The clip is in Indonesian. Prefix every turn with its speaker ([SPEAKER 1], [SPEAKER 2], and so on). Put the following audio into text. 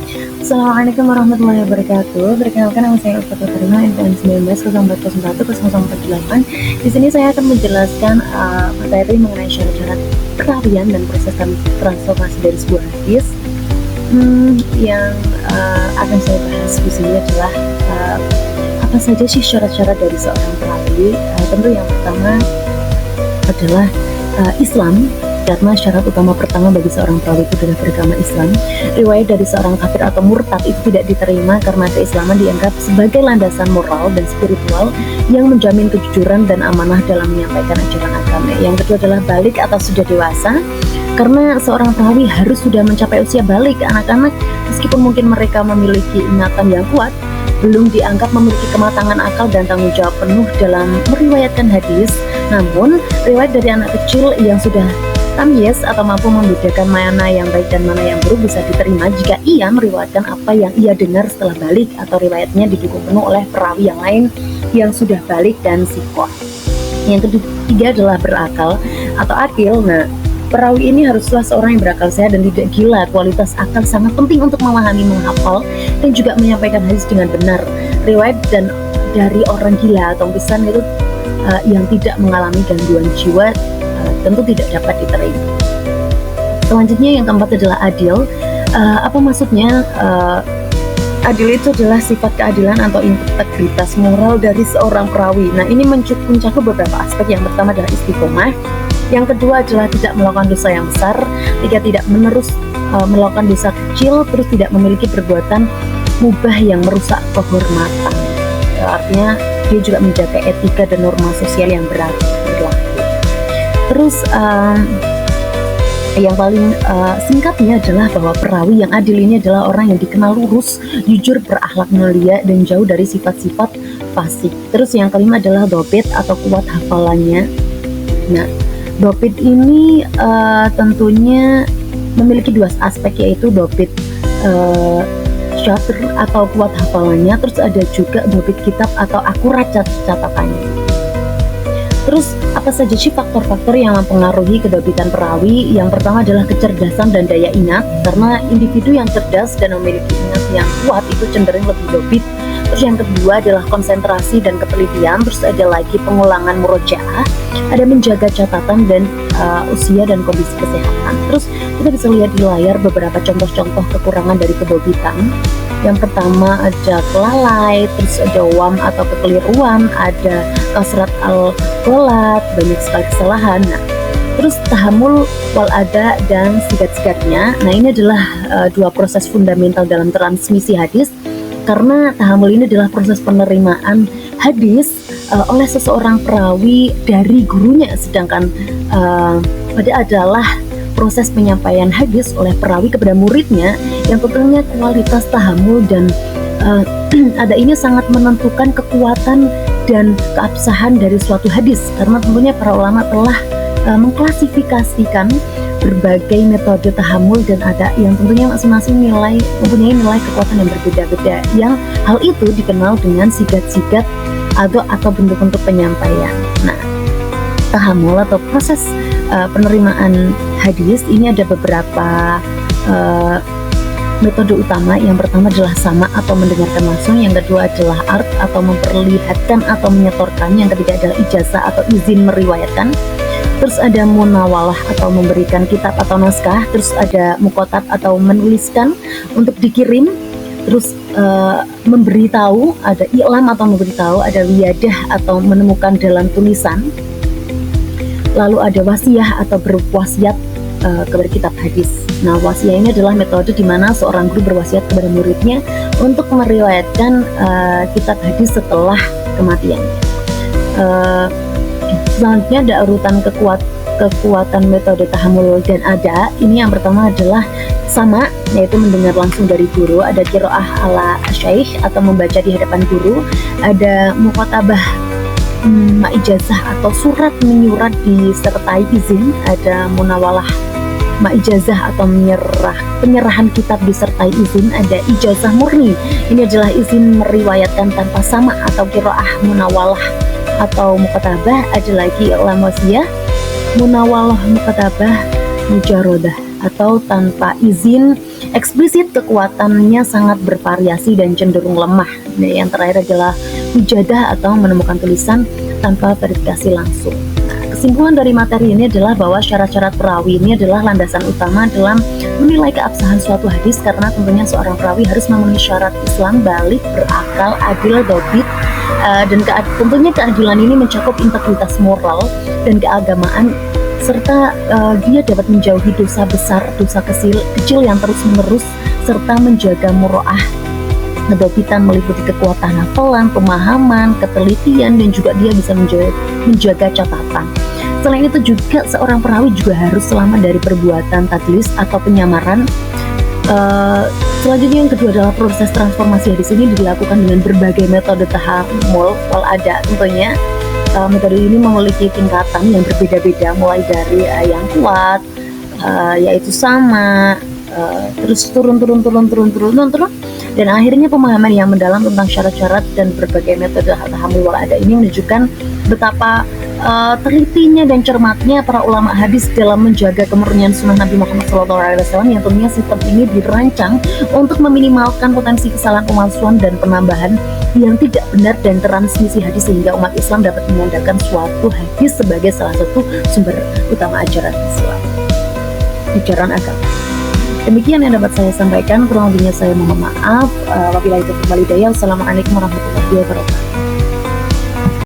[SPEAKER 1] Assalamualaikum warahmatullahi wabarakatuh. Perkenalkan, nama saya Ulfa Katarina, NPM 19 Di sini saya akan menjelaskan materi mengenai syarat-syarat perawian dan proses transformasi dari sebuah hadis. Yang akan saya bahas di sini adalah apa saja sih syarat-syarat dari seorang perawi. Tentu yang pertama adalah Islam. Karena syarat utama pertama bagi seorang perawi itu adalah beragama Islam. Riwayat dari seorang kafir atau murtad itu tidak diterima karena keislaman dianggap sebagai landasan moral dan spiritual yang menjamin kejujuran dan amanah dalam menyampaikan ajaran agama. Yang kedua adalah balik atau sudah dewasa. Karena seorang perawi harus sudah mencapai usia balik. Anak-anak meskipun mungkin mereka memiliki ingatan yang kuat, belum dianggap memiliki kematangan akal dan tanggung jawab penuh dalam meriwayatkan hadis. Namun, riwayat dari anak kecil yang sudah tamyiz atau mampu membedakan mana yang baik dan mana yang buruk bisa diterima jika ia meriwayatkan apa yang ia dengar setelah balik atau riwayatnya didukung penuh oleh perawi yang lain yang sudah balik dan sikoh. Yang ketiga adalah berakal atau akil. Nah, perawi ini haruslah seorang yang berakal sehat dan tidak gila. Kualitas akal sangat penting untuk memahami, menghafal, dan juga menyampaikan hadis dengan benar. Riwayat dan dari orang gila atau pisan itu yang tidak mengalami gangguan jiwa tentu tidak dapat diterima. Selanjutnya yang keempat adalah adil. Apa maksudnya? Adil itu adalah sifat keadilan atau integritas moral dari seorang perawi. Nah, ini mencakup beberapa aspek. Yang pertama adalah istiqomah. Yang kedua adalah tidak melakukan dosa yang besar. Tiga, tidak menerus melakukan dosa kecil. Terus tidak memiliki perbuatan mubah yang merusak kehormatan. Artinya dia juga menjaga etika dan norma sosial yang berlaku. Terus yang paling singkatnya adalah bahwa perawi yang adil ini adalah orang yang dikenal lurus, jujur, berakhlak mulia, dan jauh dari sifat-sifat fasik. Terus yang kelima adalah dobit atau kuat hafalannya. Nah, dobit ini tentunya memiliki dua aspek, yaitu dobit syatr atau kuat hafalannya. Terus ada juga dobit kitab atau akurat catatannya. Terus apa saja sih faktor-faktor yang mempengaruhi kedobitan perawi? Yang pertama adalah kecerdasan dan daya ingat, karena individu yang cerdas dan memiliki ingat yang kuat itu cenderung lebih dobit. Terus yang kedua adalah konsentrasi dan ketelitian. Terus ada lagi pengulangan murojaah, ada menjaga catatan dan usia dan kondisi kesehatan. Terus kita bisa lihat di layar beberapa contoh-contoh kekurangan dari kedobitan. Yang pertama ada kelalai, terus ada wam atau kekeliruan, ada kasrat al-ghalat, banyak sekali kesalahan. Nah, terus tahammul wal ada dan sigat-sigatnya. Nah, ini adalah dua proses fundamental dalam transmisi hadis, karena tahammul ini adalah proses penerimaan hadis oleh seseorang perawi dari gurunya, sedangkan pada adalah proses penyampaian hadis oleh perawi kepada muridnya, yang tentunya kualitas tahammul dan ada ini sangat menentukan kekuatan dan keabsahan dari suatu hadis, karena tentunya para ulama telah mengklasifikasikan berbagai metode tahammul dan ada yang tentunya masing-masing mempunyai nilai kekuatan yang berbeda-beda, yang hal itu dikenal dengan sigat-sigat atau bentuk-bentuk penyampaian. Nah, tahammul atau proses penerimaan hadis ini ada beberapa metode utama. Yang pertama adalah sama atau mendengarkan langsung, yang kedua adalah art atau memperlihatkan atau menyetorkan, yang ketiga adalah ijazah atau izin meriwayatkan, terus ada munawalah atau memberikan kitab atau naskah, terus ada mukotab atau menuliskan untuk dikirim, terus memberitahu, ada i'lam atau memberitahu, ada wiyadah atau menemukan dalam tulisan, lalu ada wasiyah atau berwasiat kepada kitab hadis. Nah, wasiat ini adalah metode di mana seorang guru berwasiat kepada muridnya untuk meriwayatkan kitab hadis setelah kematiannya. Selanjutnya ada urutan kekuatan metode tahammul dan ada. Ini yang pertama adalah sama, yaitu mendengar langsung dari guru. Ada qiraah ala syaikh atau membaca di hadapan guru. Ada muqatabah ma'ijazah atau surat menyurat disertai izin. Ada munawalah ma'ijazah atau penyerahan kitab disertai izin. Ada ijazah murni, ini adalah izin meriwayatkan tanpa sama atau qiraah munawalah atau muqatabah. Ada lagi i'lam wasiyah, munawalah muqatabah mujarodah atau tanpa izin eksplisit kekuatannya sangat bervariasi dan cenderung lemah. Nah, yang terakhir adalah wijadah atau menemukan tulisan tanpa verifikasi langsung. Kesimpulan dari materi ini adalah bahwa syarat-syarat perawi ini adalah landasan utama dalam menilai keabsahan suatu hadis, karena tentunya seorang perawi harus memenuhi syarat Islam, balik, berakal, adil, dobit, dan tentunya keadilan ini mencakup integritas moral dan keagamaan, serta dia dapat menjauhi dosa besar, dosa kecil yang terus-menerus, serta menjaga muroah. Kedobitan meliputi kekuatan hafalan, pemahaman, ketelitian, dan juga dia bisa menjaga catatan. Selain itu juga seorang perawi juga harus selamat dari perbuatan tadlis atau penyamaran. Selanjutnya yang kedua adalah proses transformasi hadis ini dilakukan dengan berbagai metode tahammul wal ada. Tentunya metode ini memiliki tingkatan yang berbeda-beda, mulai dari yang kuat, yaitu sama, terus turun, dan akhirnya pemahaman yang mendalam tentang syarat-syarat dan berbagai metode tahammul wal ada ini menunjukkan betapa telitinya dan cermatnya para ulama hadis dalam menjaga kemurnian sunnah Nabi Muhammad SAW, yang tentunya sistem ini dirancang untuk meminimalkan potensi kesalahan, pemalsuan, dan penambahan yang tidak benar dan transmisi hadis, sehingga umat Islam dapat mengandalkan suatu hadis sebagai salah satu sumber utama ajaran Islam, ajaran agama. Demikian yang dapat saya sampaikan, kurang lebihnya saya mohon maaf. Wabillahi taufiq wal hidayah. Wassalamualaikum warahmatullahi wabarakatuh.